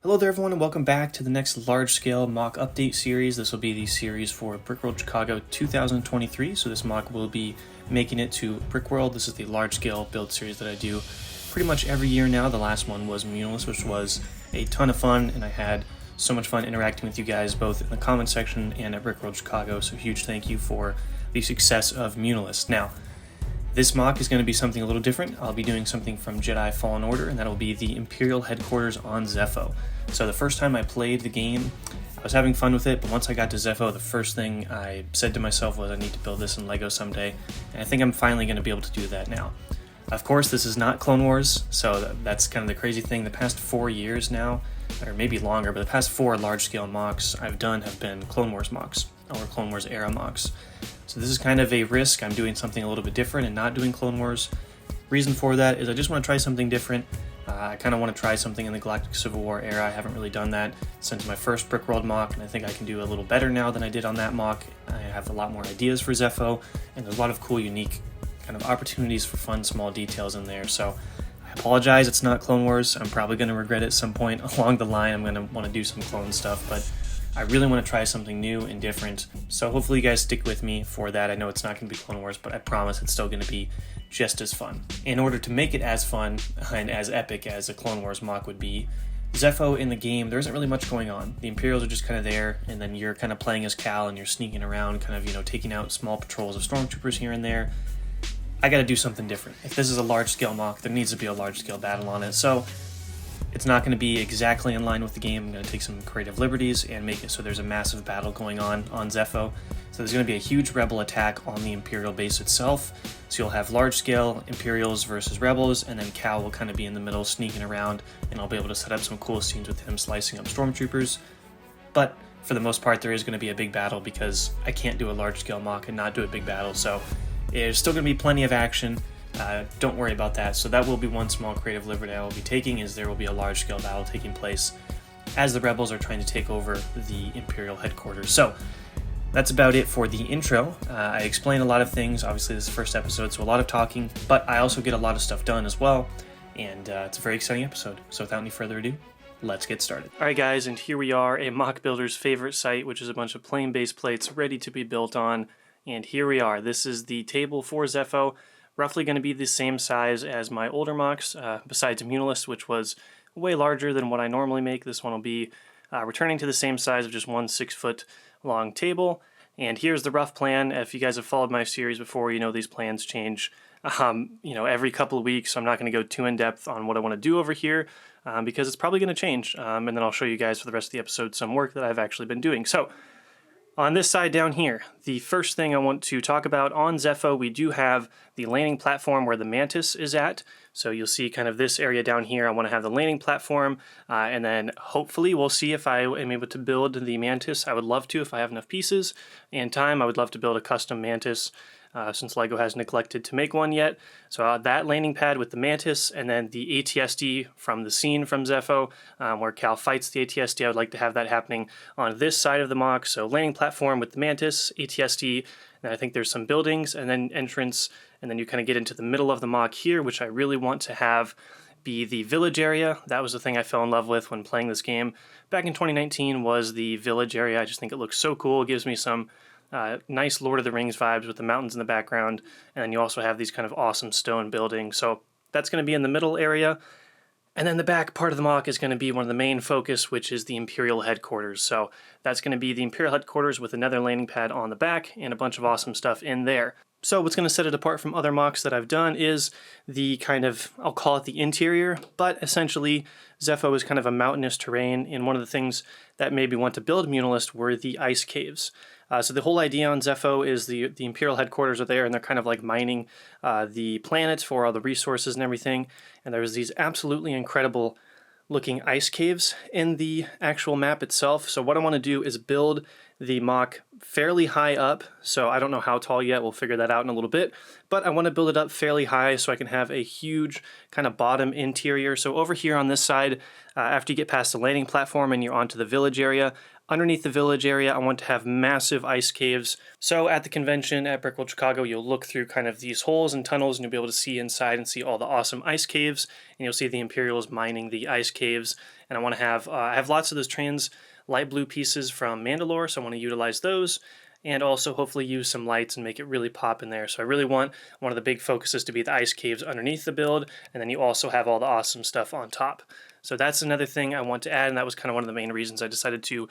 Hello there everyone and welcome back to the next large-scale mock update series. This will be the series for Brickworld Chicago 2023, so this mock will be making it to Brickworld. This is the large-scale build series that I do pretty much every year now. The last one was Munilist, which was a ton of fun, and I had so much fun interacting with you guys both in the comment section and at Brickworld Chicago, so huge thank you for the success of Munilist. Now, this mock is going to be something a little different. I'll be doing something from Jedi Fallen Order, and that'll be the Imperial headquarters on Zeffo. So the first time I played the game, I was having fun with it, but once I got to Zeffo, the first thing I said to myself was I need to build this in LEGO someday, and I think I'm finally going to be able to do that now. Of course, this is not Clone Wars, so that's kind of the crazy thing. The past 4 years now, or maybe longer, but the past 4 large-scale mocks I've done have been Clone Wars mocks, or Clone Wars era mocks. So this is kind of a risk. I'm doing something a little bit different and not doing Clone Wars. Reason for that is I just want to try something different. I kind of want to try something in the Galactic Civil War era. I haven't really done that since my first Brickworld mock, and I think I can do a little better now than I did on that mock. I have a lot more ideas for Zeffo, and there's a lot of cool, unique kind of opportunities for fun, small details in there. So I apologize, it's not Clone Wars. I'm probably going to regret it at some point along the line. I'm going to want to do some clone stuff, but I really want to try something new and different. So hopefully you guys stick with me for that. I know it's not going to be Clone Wars, but I promise it's still going to be just as fun. In order to make it as fun and as epic as a Clone Wars mock would be, Zeffo in the game, there isn't really much going on. The Imperials are just kind of there, and then you're kind of playing as Cal and you're sneaking around, kind of, taking out small patrols of stormtroopers here and there. I got to do something different. If this is a large-scale mock, there needs to be a large-scale battle on it. So it's not going to be exactly in line with the game. I'm going to take some creative liberties and make it so there's a massive battle going on Zeffo. So there's going to be a huge rebel attack on the Imperial base itself. So you'll have large-scale Imperials versus rebels, and then Cal will kind of be in the middle sneaking around, and I'll be able to set up some cool scenes with him slicing up stormtroopers. But for the most part, there is going to be a big battle because I can't do a large-scale mock and not do a big battle. So there's still going to be plenty of action. Don't worry about that. So that will be one small creative liberty I will be taking, is there will be a large-scale battle taking place as the rebels are trying to take over the Imperial headquarters. So that's about it for the intro. I explain a lot of things. Obviously, this is the first episode, so a lot of talking, but I also get a lot of stuff done as well, and it's a very exciting episode. So without any further ado, let's get started. Alright guys, and here we are, a mock builder's favorite site, which is a bunch of plain base plates ready to be built on, and here we are. This is the table for Zeffo. Roughly going to be the same size as my older mocks, besides Munilist, which was way larger than what I normally make. This one will be returning to the same size of just one 6-foot long table. And here's the rough plan. If you guys have followed my series before, you know these plans change every couple of weeks. So I'm not going to go too in depth on what I want to do over here because it's probably going to change. And then I'll show you guys for the rest of the episode some work that I've actually been doing. So on this side down here, the first thing I want to talk about on Zeffo, we do have the landing platform where the Mantis is at. So you'll see kind of this area down here. I want to have the landing platform, and then hopefully we'll see if I am able to build the Mantis. I would love to if I have enough pieces and time. I would love to build a custom Mantis since LEGO has neglected to make one yet. So that landing pad with the Mantis, and then the ATSD from the scene from Zeffo where Cal fights the ATSD. I would like to have that happening on this side of the mock. So landing platform with the Mantis, ATSD, and I think there's some buildings, and then entrance, and then you kind of get into the middle of the mock here, which I really want to have be the village area. That was the thing I fell in love with when playing this game back in 2019, was the village area. I just think it looks so cool. It gives me some nice Lord of the Rings vibes with the mountains in the background, and then you also have these kind of awesome stone buildings. So that's going to be in the middle area, and then the back part of the mock is going to be one of the main focus, which is the Imperial headquarters. So that's going to be the Imperial headquarters with another landing pad on the back and a bunch of awesome stuff in there. So what's going to set it apart from other mocks that I've done is the kind of, I'll call it the interior, but essentially Zeffo is kind of a mountainous terrain, and one of the things that made me want to build Munilist were the ice caves. So the whole idea on Zeffo is the Imperial headquarters are there, and they're kind of like mining the planets for all the resources and everything, and there's these absolutely incredible looking ice caves in the actual map itself. So what I want to do is build the mock fairly high up. So I don't know how tall yet, we'll figure that out in a little bit, but I want to build it up fairly high so I can have a huge kind of bottom interior. So over here on this side, after you get past the landing platform and you're onto the village area, Underneath the village area, I want to have massive ice caves. So at the convention at Brickworld Chicago, you'll look through kind of these holes and tunnels, and you'll be able to see inside and see all the awesome ice caves. And you'll see the Imperials mining the ice caves. And I want to have I have lots of those trans light blue pieces from Mandalore, so I want to utilize those. And also hopefully use some lights and make it really pop in there. So I really want one of the big focuses to be the ice caves underneath the build, and then you also have all the awesome stuff on top. So that's another thing I want to add, and that was kind of one of the main reasons I decided to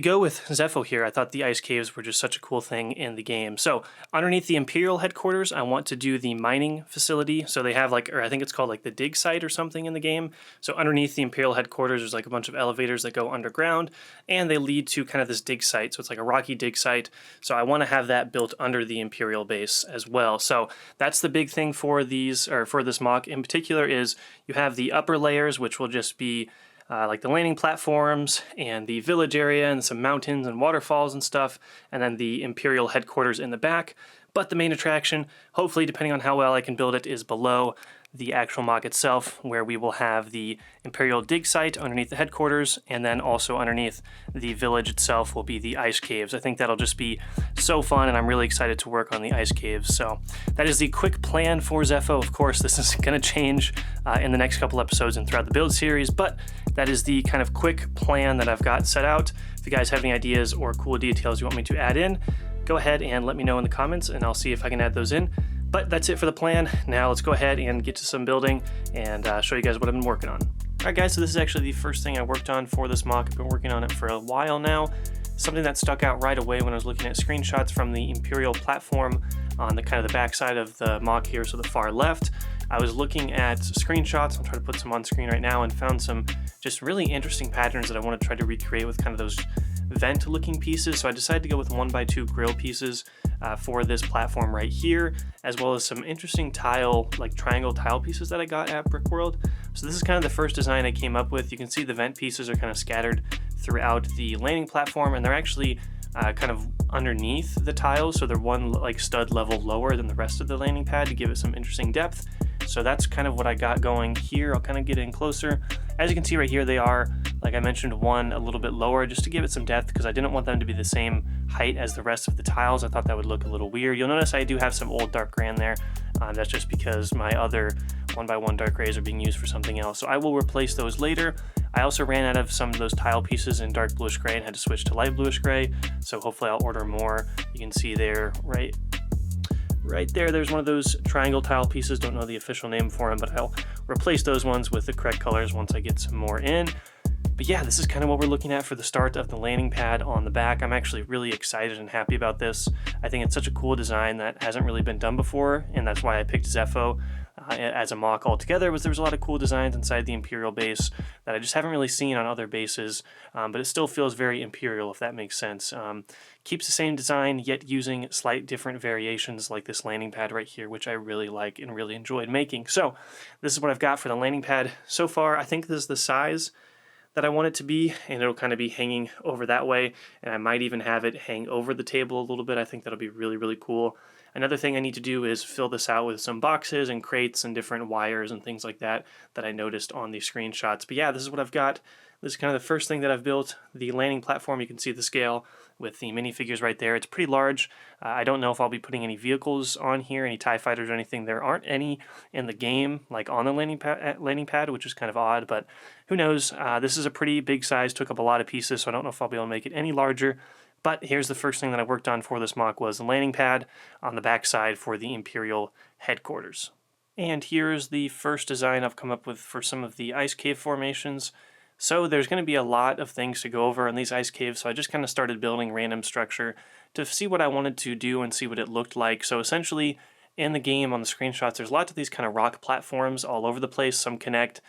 go with Zeffo here. I thought the ice caves were just such a cool thing in the game. So underneath the Imperial headquarters, I want to do the mining facility. So they have or I think it's called like the dig site or something in the game. So underneath the Imperial headquarters, there's like a bunch of elevators that go underground, and they lead to kind of this dig site. So it's like a rocky dig site. So I want to have that built under the Imperial base as well. So that's the big thing for these, or for this MOC in particular, is you have the upper layers, which will just be like the landing platforms and the village area and some mountains and waterfalls and stuff, and then the Imperial headquarters in the back. But the main attraction, hopefully depending on how well I can build it, is below the actual MOC itself, where we will have the Imperial dig site underneath the headquarters, and then also underneath the village itself will be the ice caves. I think that'll just be so fun, and I'm really excited to work on the ice caves. So that is the quick plan for Zeffo. Of course, this is going to change in the next couple episodes and throughout the build series, but that is the kind of quick plan that I've got set out. If you guys have any ideas or cool details you want me to add in, go ahead and let me know in the comments, and I'll see if I can add those in. But that's it for the plan. Now let's go ahead and get to some building and show you guys what I've been working on. Alright guys, so this is actually the first thing I worked on for this MOC. I've been working on it for a while now. Something that stuck out right away when I was looking at screenshots from the Imperial platform on the kind of the backside of the MOC here, so the far left. I was looking at screenshots, I'm trying to put some on screen right now, and found some just really interesting patterns that I want to try to recreate with kind of those vent looking pieces. So I decided to go with 1x2 grill pieces for this platform right here, as well as some interesting tile, like triangle tile pieces that I got at Brickworld. So this is kind of the first design I came up with. You can see the vent pieces are kind of scattered throughout the landing platform, and they're actually kind of underneath the tiles, so they're one like stud level lower than the rest of the landing pad to give it some interesting depth. So that's kind of what I got going here. I'll kind of get in closer. As you can see right here, they are, like I mentioned, one a little bit lower just to give it some depth, because I didn't want them to be the same height as the rest of the tiles. I thought that would look a little weird. You'll notice I do have some old dark gray in there. That's just because my other 1x1 dark grays are being used for something else. So I will replace those later. I also ran out of some of those tile pieces in dark bluish gray and had to switch to light bluish gray. So hopefully I'll order more. You can see there, right there, there's one of those triangle tile pieces. Don't know the official name for them, but I'll replace those ones with the correct colors once I get some more in. But yeah, this is kind of what we're looking at for the start of the landing pad on the back. I'm actually really excited and happy about this. I think it's such a cool design that hasn't really been done before, and that's why I picked Zeffo as a MOC altogether. There was a lot of cool designs inside the Imperial base that I just haven't really seen on other bases, but it still feels very Imperial, if that makes sense. Keeps the same design, yet using slight different variations like this landing pad right here, which I really like and really enjoyed making. So this is what I've got for the landing pad so far. I think this is the size that I want it to be, and it'll kind of be hanging over that way, and I might even have it hang over the table a little bit. I think that'll be really, really cool. Another thing I need to do is fill this out with some boxes and crates and different wires and things like that that I noticed on the screenshots. But yeah, this is what I've got. This is kind of the first thing that I've built. The landing platform, you can see the scale with the minifigures right there. It's pretty large. I don't know if I'll be putting any vehicles on here, any TIE fighters or anything. There aren't any in the game, like on the landing pad, which is kind of odd, but who knows. This is a pretty big size, took up a lot of pieces, so I don't know if I'll be able to make it any larger. But here's the first thing that I worked on for this MOC was the landing pad on the back side for the Imperial headquarters. And here's the first design I've come up with for some of the ice cave formations. So there's going to be a lot of things to go over in these ice caves, so I just kind of started building random structure to see what I wanted to do and see what it looked like. So essentially, in the game on the screenshots, there's lots of these kind of rock platforms all over the place. Some connect,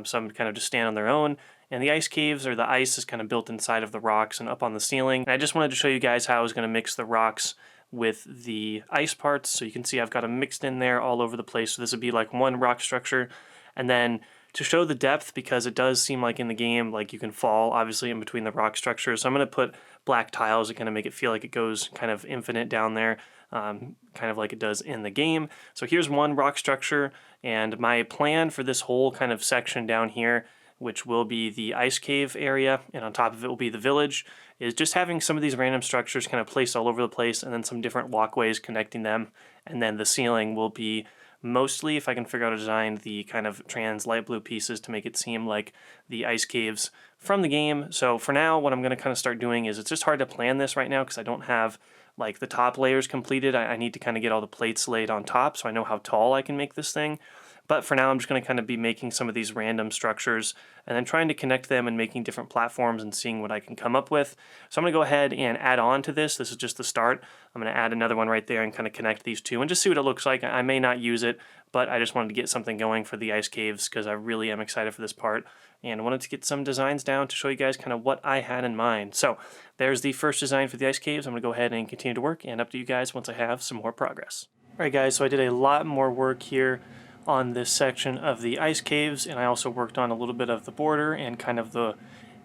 some kind of just stand on their own. And the ice caves, or the ice, is kind of built inside of the rocks and up on the ceiling. And I just wanted to show you guys how I was going to mix the rocks with the ice parts. So you can see I've got them mixed in there all over the place. So this would be like one rock structure. And then to show the depth, because it does seem like in the game, like you can fall obviously in between the rock structures. So I'm going to put black tiles to kind of make it feel like it goes kind of infinite down there, kind of like it does in the game. So here's one rock structure, and my plan for this whole kind of section down here which will be the ice cave area, and on top of it will be the village, is just having some of these random structures kind of placed all over the place, and then some different walkways connecting them. And then the ceiling will be mostly, if I can figure out a design, the kind of trans light blue pieces to make it seem like the ice caves from the game. So for now, what I'm going to kind of start doing is, it's just hard to plan this right now because I don't have like the top layers completed. I need to kind of get all the plates laid on top so I know how tall I can make this thing. But for now, I'm just going to kind of be making some of these random structures and then trying to connect them and making different platforms and seeing what I can come up with. So I'm going to go ahead and add on to this. This is just the start. I'm going to add another one right there and kind of connect these two and just see what it looks like. I may not use it, but I just wanted to get something going for the ice caves because I really am excited for this part and wanted to get some designs down to show you guys kind of what I had in mind. So there's the first design for the ice caves. I'm going to go ahead and continue to work and update you guys once I have some more progress. All right, guys, so I did a lot more work here on this section of the ice caves, and I also worked on a little bit of the border and kind of the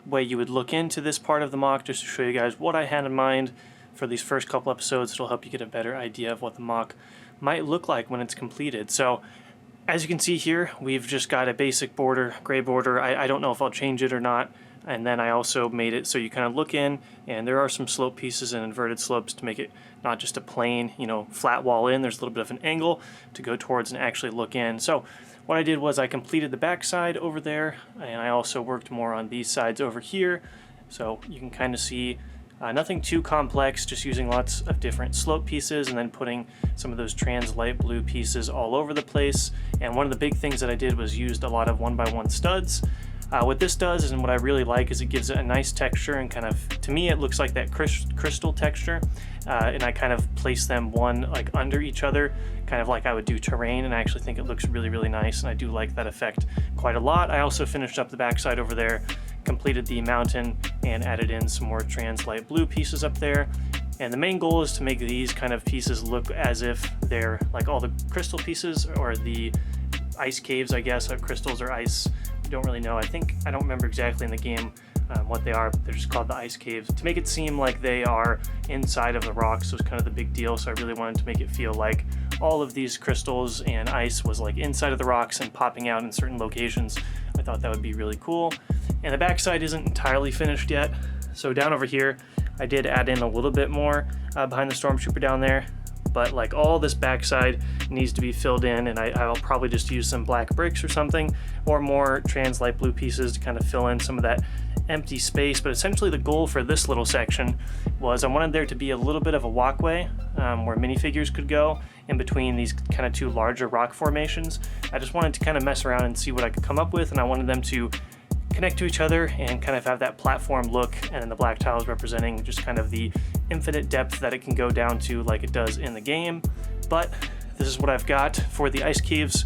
way you would look into this part of the MOC, just to show you guys what I had in mind for these first couple episodes. It'll help you get a better idea of what the MOC might look like when it's completed. So as you can see here, we've just got a basic border, gray border. I don't know if I'll change it or not. And then I also made it so you kind of look in, and there are some slope pieces and inverted slopes to make it not just a plain, flat wall in. There's a little bit of an angle to go towards and actually look in. So what I did was I completed the back side over there, and I also worked more on these sides over here. So you can kind of see nothing too complex, just using lots of different slope pieces and then putting some of those trans light blue pieces all over the place. And one of the big things that I did was used a lot of 1x1 studs. What this does is, and what I really like, is it gives it a nice texture and kind of, to me, it looks like that crystal texture. And I kind of place them one like under each other, kind of like I would do terrain, and I actually think it looks really, really nice, and I do like that effect quite a lot. I also finished up the backside over there, completed the mountain, and added in some more trans light blue pieces up there. And the main goal is to make these kind of pieces look as if they're like all the crystal pieces, or the ice caves, I guess, of crystals or ice. I don't really know. I don't remember exactly in the game what they are, but they're just called the ice caves, to make it seem like they are inside of the rocks. Was kind of the big deal. So I really wanted to make it feel like all of these crystals and ice was like inside of the rocks and popping out in certain locations. I thought that would be really cool. And the backside isn't entirely finished yet. So down over here, I did add in a little bit more behind the stormtrooper down there. But like all this backside needs to be filled in, and I'll probably just use some black bricks or something, or more trans light blue pieces to kind of fill in some of that empty space. But essentially the goal for this little section was I wanted there to be a little bit of a walkway where minifigures could go in between these kind of two larger rock formations. I just wanted to kind of mess around and see what I could come up with, and I wanted them to connect to each other and kind of have that platform look, and then the black tiles representing just kind of the infinite depth that it can go down to like it does in the game. But this is what I've got for the ice caves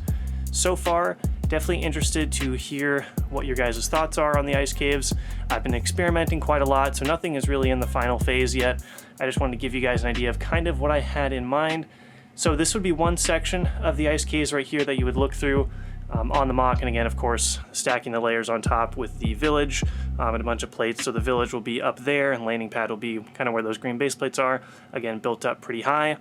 so far. Definitely interested to hear what your guys' thoughts are on the ice caves. I've been experimenting quite a lot, so nothing is really in the final phase yet. I just wanted to give you guys an idea of kind of what I had in mind. So this would be one section of the ice caves right here that you would look through on the MOC, and again, of course, stacking the layers on top with the village and a bunch of plates. So the village will be up there, and landing pad will be kind of where those green base plates are, again, built up pretty high.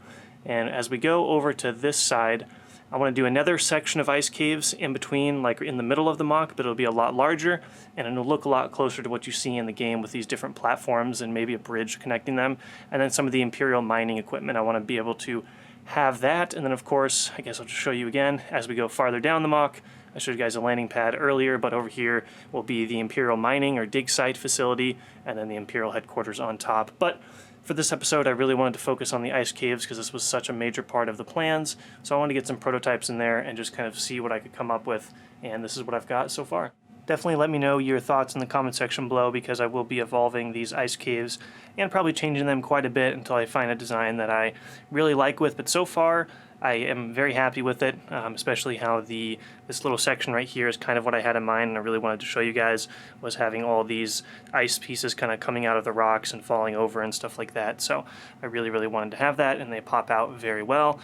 And as we go over to this side, I want to do another section of ice caves in between, like in the middle of the MOC, but it'll be a lot larger, and it'll look a lot closer to what you see in the game with these different platforms and maybe a bridge connecting them. And then some of the Imperial mining equipment, I want to be able to have that. And then of course, I guess I'll just show you again as we go farther down the MOC. I showed you guys a landing pad earlier, but over here will be the Imperial mining or dig site facility, and then the Imperial headquarters on top. But for this episode, I really wanted to focus on the ice caves because this was such a major part of the plans. So I wanted to get some prototypes in there and just kind of see what I could come up with, and this is what I've got so far. Definitely let me know your thoughts in the comment section below, because I will be evolving these ice caves and probably changing them quite a bit until I find a design that I really like with. But so far, I am very happy with it, especially how this little section right here is kind of what I had in mind, and I really wanted to show you guys, was having all these ice pieces kind of coming out of the rocks and falling over and stuff like that. So I really, really wanted to have that, and they pop out very well.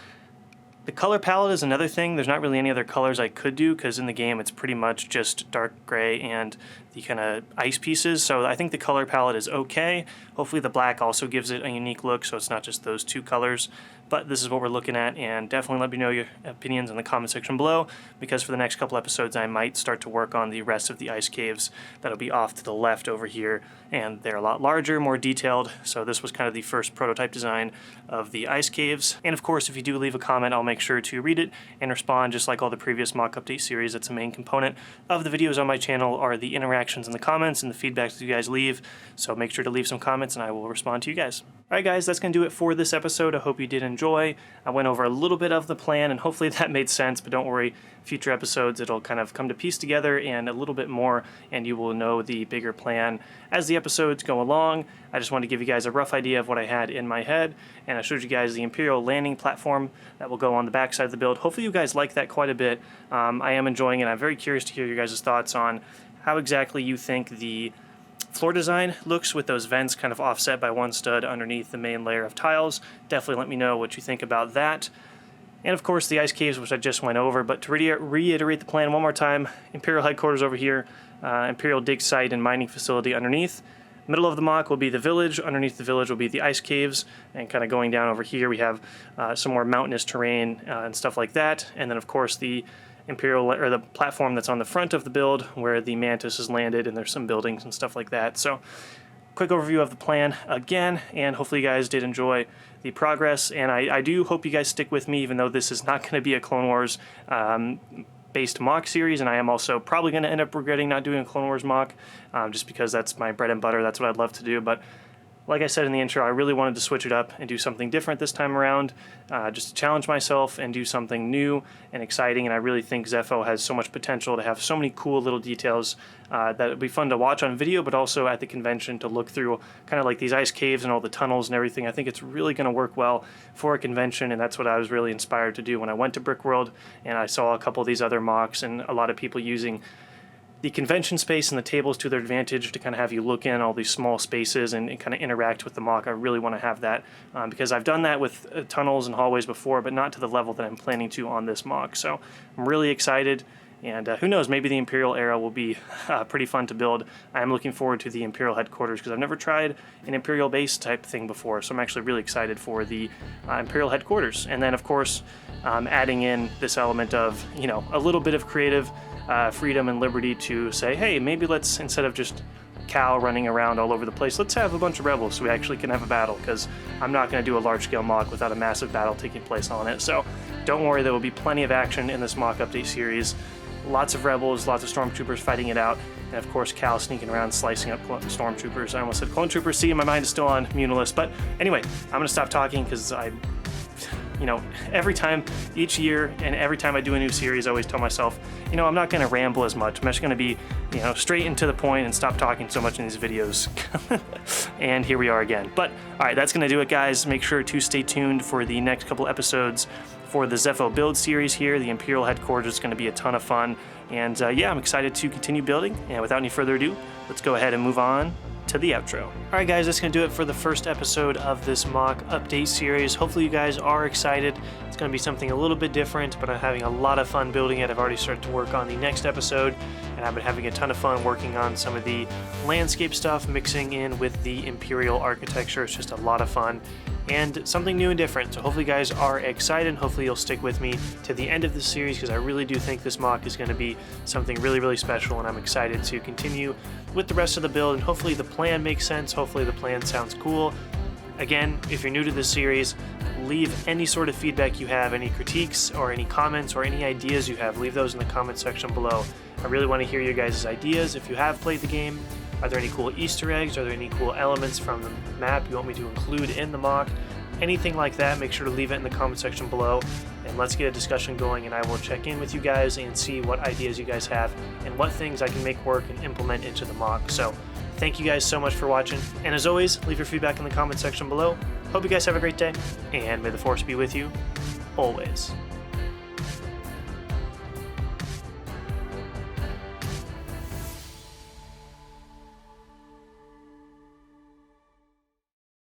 The color palette is another thing. There's not really any other colors I could do, because in the game it's pretty much just dark gray and the kind of ice pieces. So I think the color palette is okay. Hopefully the black also gives it a unique look, so it's not just those two colors. but this is what we're looking at, and definitely let me know your opinions in the comment section below, because for the next couple episodes I might start to work on the rest of the ice caves that'll be off to the left over here, and they're a lot larger, more detailed. So this was kind of the first prototype design of the ice caves. And of course, if you do leave a comment, I'll make sure to read it and respond, just like all the previous mock update series. That's a main component of the videos on my channel, are the interactions in the comments and the feedback that you guys leave. So make sure to leave some comments and I will respond to you guys. Alright guys, that's going to do it for this episode. I hope you did enjoy. I went over a little bit of the plan and hopefully that made sense, but don't worry, future episodes it'll kind of come to piece together and a little bit more, and you will know the bigger plan as the episodes go along. I just wanted to give you guys a rough idea of what I had in my head, and I showed you guys the Imperial landing platform that will go on the back side of the build. Hopefully you guys like that quite a bit. I am enjoying it. I'm very curious to hear your guys' thoughts on how exactly you think the floor design looks with those vents kind of offset by one stud underneath the main layer of tiles. Definitely let me know what you think about that. And of course the ice caves, which I just went over, but to reiterate the plan one more time: Imperial headquarters over here, Imperial dig site and mining facility underneath. Middle of the MOC will be the village. Underneath the village will be the ice caves, and kind of going down over here we have some more mountainous terrain and stuff like that. And then of course the Imperial, or the platform that's on the front of the build where the Mantis is landed, and there's some buildings and stuff like that. So quick overview of the plan again, and hopefully you guys did enjoy the progress, and I do hope you guys stick with me, even though this is not going to be a Clone Wars based mock series, and I am also probably going to end up regretting not doing a Clone Wars mock, just because that's my bread and butter. That's what I'd love to do. But like I said in the intro, I really wanted to switch it up and do something different this time around, just to challenge myself and do something new and exciting. And I really think Zeffo has so much potential to have so many cool little details that would be fun to watch on video, but also at the convention to look through, kind of like these ice caves and all the tunnels and everything. I think it's really going to work well for a convention, and that's what I was really inspired to do when I went to Brickworld and I saw a couple of these other mocks and a lot of people using the convention space and the tables to their advantage to kind of have you look in all these small spaces and kind of interact with the MOC. I really want to have that because I've done that with tunnels and hallways before, but not to the level that I'm planning to on this MOC. So I'm really excited, and who knows, maybe the Imperial era will be pretty fun to build. I'm looking forward to the Imperial headquarters because I've never tried an Imperial base type thing before, so I'm actually really excited for the Imperial headquarters. And then of course adding in this element of, you know, a little bit of creative freedom and liberty to say, hey, maybe let's, instead of just Cal running around all over the place, let's have a bunch of rebels so we actually can have a battle, because I'm not going to do a large-scale MOC without a massive battle taking place on it. So don't worry, there will be plenty of action in this MOC update series. Lots of rebels, lots of stormtroopers fighting it out, and of course Cal sneaking around slicing up stormtroopers. I almost said clone troopers. See, my mind is still on Munilus. But anyway, I'm going to stop talking because every time, each year, and every time I do a new series, I always tell myself, I'm not going to ramble as much. I'm just going to be, straight and to the point and stop talking so much in these videos. And here we are again. But, all right, that's going to do it, guys. Make sure to stay tuned for the next couple episodes for the Zeffo build series here. The Imperial headquarters is going to be a ton of fun. And, yeah, I'm excited to continue building. And without any further ado, let's go ahead and move on to the outro. Alright guys, that's going to do it for the first episode of this mock update series. Hopefully you guys are excited. It's going to be something a little bit different, but I'm having a lot of fun building it. I've already started to work on the next episode, and I've been having a ton of fun working on some of the landscape stuff, mixing in with the Imperial architecture. It's just a lot of fun and something new and different. So hopefully you guys are excited. Hopefully you'll stick with me to the end of this series, because I really do think this mock is going to be something really, really special, and I'm excited to continue with the rest of the build, and hopefully the plan makes sense. Hopefully the plan sounds cool. Again, if you're new to this series, leave any sort of feedback you have, any critiques or any comments or any ideas you have, leave those in the comment section below. I really want to hear your guys' ideas. If you have played the game, are there any cool Easter eggs? Are there any cool elements from the map you want me to include in the mock? Anything like that, make sure to leave it in the comment section below, and let's get a discussion going, and I will check in with you guys and see what ideas you guys have and what things I can make work and implement into the mock. So thank you guys so much for watching, and as always, leave your feedback in the comment section below. Hope you guys have a great day, and may the Force be with you always.